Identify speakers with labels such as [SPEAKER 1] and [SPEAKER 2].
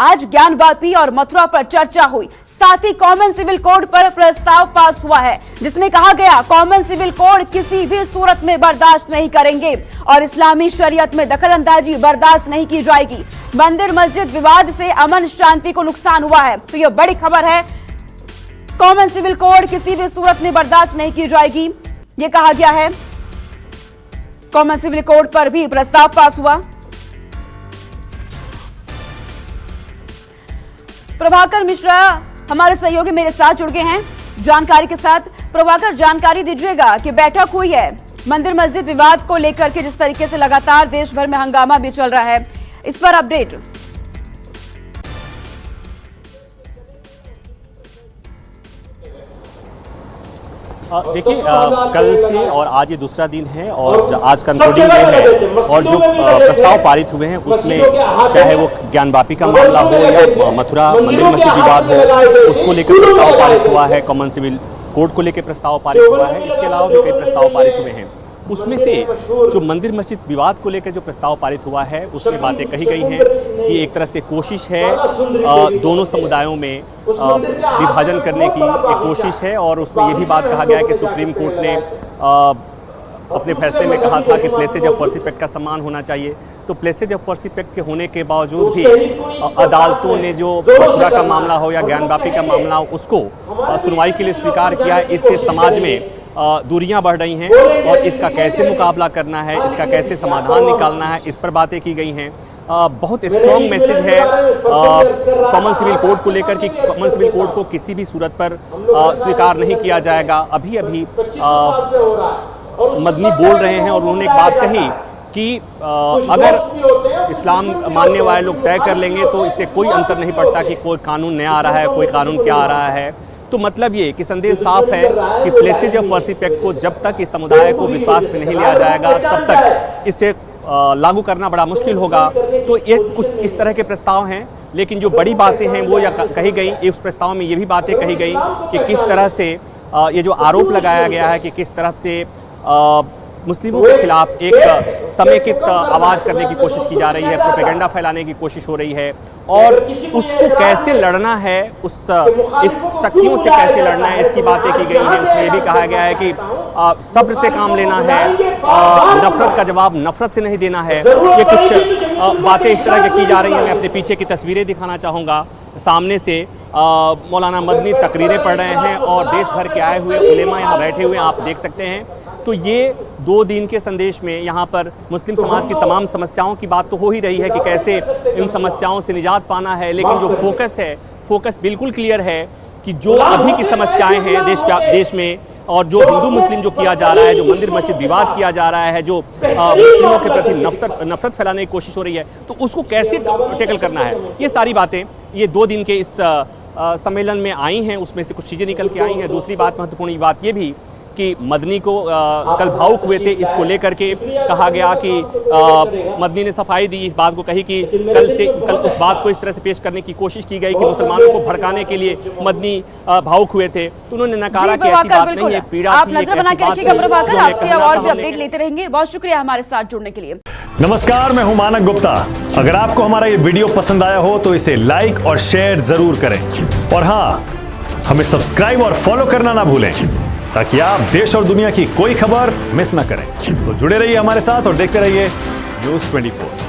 [SPEAKER 1] आज ज्ञानवापी और मथुरा पर चर्चा हुई, साथ ही कॉमन सिविल कोड पर प्रस्ताव पास हुआ है जिसमें कहा गया कॉमन सिविल कोड किसी भी सूरत में बर्दाश्त नहीं करेंगे और इस्लामी शरीयत में दखलंदाजी बर्दाश्त नहीं की जाएगी। मंदिर मस्जिद विवाद से अमन शांति को नुकसान हुआ है, तो यह बड़ी खबर है। कॉमन सिविल कोड किसी भी सूरत में बर्दाश्त नहीं की जाएगी, यह कहा गया है। कॉमन सिविल कोड पर भी प्रस्ताव पास हुआ। प्रभाकर मिश्रा हमारे सहयोगी मेरे साथ जुड़ गए हैं जानकारी के साथ। प्रभाकर, जानकारी दीजिएगा कि बैठक हुई है मंदिर मस्जिद विवाद को लेकर के, जिस तरीके से लगातार देश भर में हंगामा भी चल रहा है, इस पर अपडेट।
[SPEAKER 2] देखिए, कल से और आज ये दूसरा दिन है और आज कंक्लूडिंग डे है और जो प्रस्ताव पारित हुए हैं उसमें चाहे वो ज्ञानवापी का मामला हो या मथुरा मंदिर मस्जिद विवाद हो, उसको लेकर प्रस्ताव पारित हुआ है। कॉमन सिविल कोड को लेकर प्रस्ताव पारित हुआ है। इसके अलावा भी कई प्रस्ताव पारित हुए हैं। उसमें से जो मंदिर मस्जिद विवाद को लेकर जो प्रस्ताव पारित हुआ है उसमें बातें कही गई हैं कि एक तरह से कोशिश है दोनों समुदायों में विभाजन करने की एक कोशिश है। और उसमें ये भी बात कहा गया है कि सुप्रीम कोर्ट ने अपने फैसले में कहा था कि प्लेसेज ऑफ वर्शिप एक्ट का सम्मान होना चाहिए। तो प्लेसेज ऑफ वर्शिप एक्ट के होने के बावजूद भी अदालतों ने जो मथुरा का मामला हो या ज्ञानवापी का मामला हो उसको सुनवाई के लिए स्वीकार किया है। इससे समाज में दूरियां बढ़ रही हैं और इसका कैसे मुकाबला करना है, इसका कैसे समाधान निकालना है, इस पर बातें की गई हैं। बहुत स्ट्रॉन्ग मैसेज है कॉमन सिविल कोड को लेकर कि कॉमन सिविल कोड को किसी भी सूरत पर स्वीकार नहीं किया जाएगा। अभी अभी मदनी बोल रहे हैं और उन्होंने एक बात कही कि अगर इस्लाम मानने वाले लोग तय कर लेंगे तो इससे कोई अंतर नहीं पड़ता कि कोई कानून नया आ रहा है, कोई कानून क्या आ रहा है। तो मतलब ये कि संदेश साफ है कि प्लेसेज ऑफ वर्शिप एक्ट को जब तक इस समुदाय को विश्वास में नहीं लिया जाएगा तब तक इसे लागू करना बड़ा मुश्किल होगा। तो ये कुछ इस तरह के प्रस्ताव हैं, लेकिन जो बड़ी बातें हैं वो या कही गई, उस प्रस्ताव में ये भी बातें कही गई कि किस तरह से ये जो आरोप लगाया गया है कि किस तरह से मुस्लिमों के खिलाफ एक समेकित आवाज़ करने की कोशिश की जा रही है, प्रोपेगेंडा फैलाने की कोशिश हो रही है और उसको कैसे लड़ना है, इस शक्तियों से कैसे लड़ना है, इसकी बातें की गई हैं। उसमें ये भी कहा गया है कि सब्र से काम लेना है, नफरत का जवाब नफरत से नहीं देना है। ये कुछ बातें इस तरह की जा रही हैं। मैं अपने पीछे की तस्वीरें दिखाना चाहूँगा। सामने से मौलाना मदनी तकरीरें पढ़ रहे हैं और देश भर के आए हुए उलेमा यहाँ बैठे हुए आप देख सकते हैं। तो ये 2 दिन के संदेश में यहाँ पर मुस्लिम समाज की तमाम समस्याओं की बात तो हो ही रही है कि कैसे इन समस्याओं से निजात पाना है, लेकिन जो फोकस बिल्कुल क्लियर है कि जो अभी की समस्याएं हैं देश में और जो हिंदू मुस्लिम जो किया जा रहा है, जो मंदिर मस्जिद विवाद किया जा रहा है, जो मुस्लिमों के प्रति नफरत फैलाने की कोशिश हो रही है, तो उसको कैसे टैकल करना है, ये सारी बातें ये 2 दिन के इस सम्मेलन में आई हैं। उसमें से कुछ चीज़ें निकल के आई हैं। दूसरी बात, महत्वपूर्ण बात ये भी कि मदनी को कल भावुक हुए थे, इसको लेकर के कहा गया कि मदनी ने सफाई दी, इस बात को कही कि कल उस बात को इस तरह से पेश करने की कोशिश की गई कि मुसलमानों को भड़काने के लिए मदनी भावुक हुए थे, तो उन्होंने नकारा कि ऐसी बात नहीं है, पीड़ा
[SPEAKER 1] आप नजर बना के रखिएगा प्रभाकर, आपसे और भी अपडेट लेते रहेंगे। बहुत शुक्रिया हमारे साथ जुड़ने के लिए।
[SPEAKER 3] नमस्कार, मैं हूं मानक गुप्ता। अगर आपको हमारा ये वीडियो पसंद आया हो तो इसे लाइक और शेयर जरूर करें और हाँ, हमें सब्सक्राइब और फॉलो करना ना भूलें ताकि आप देश और दुनिया की कोई खबर मिस ना करें। तो जुड़े रहिए हमारे साथ और देखते रहिए न्यूज़ 24।